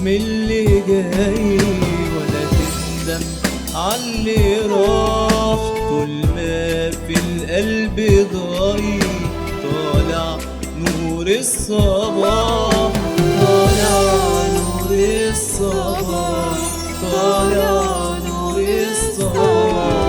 من اللي جاي، ولا تندم عاللي راح. طول ما في القلب ضاي طالع نور الصباح، طالع نور الصباح، طالع نور الصباح.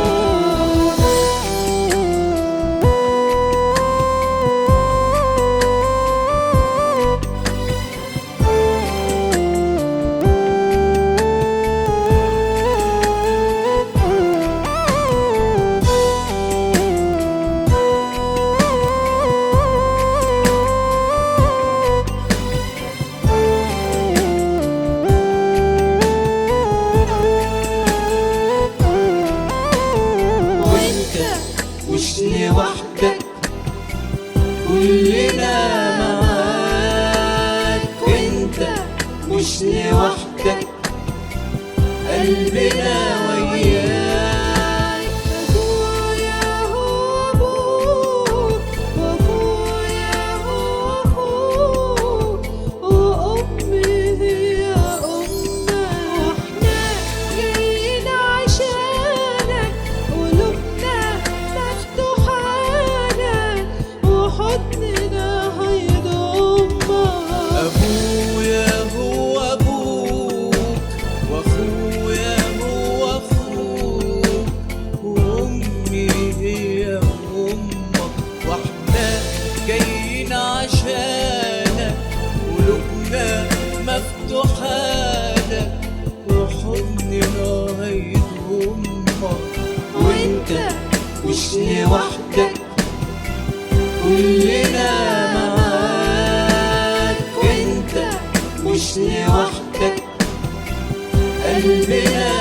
مش لوحدك كلنا معاك، انت مش لوحدك قلبنا وياك. أبويا هو أبوك، وأبويا هو أخوك، وأمي هي أمك. وإحنا جايين عشانك، قلوبنا مفتوحة لك، وحضننا هيضمك. أبويا هو أبوك، وأخويا هو أخوك، وأمي هي أمك. وإحنا جايين عشانك، قلوبنا مفتوحة لك، وحضننا هيضمك. وإنت مش لوحدك كلنا معاك، انت مش لوحدك قلبنا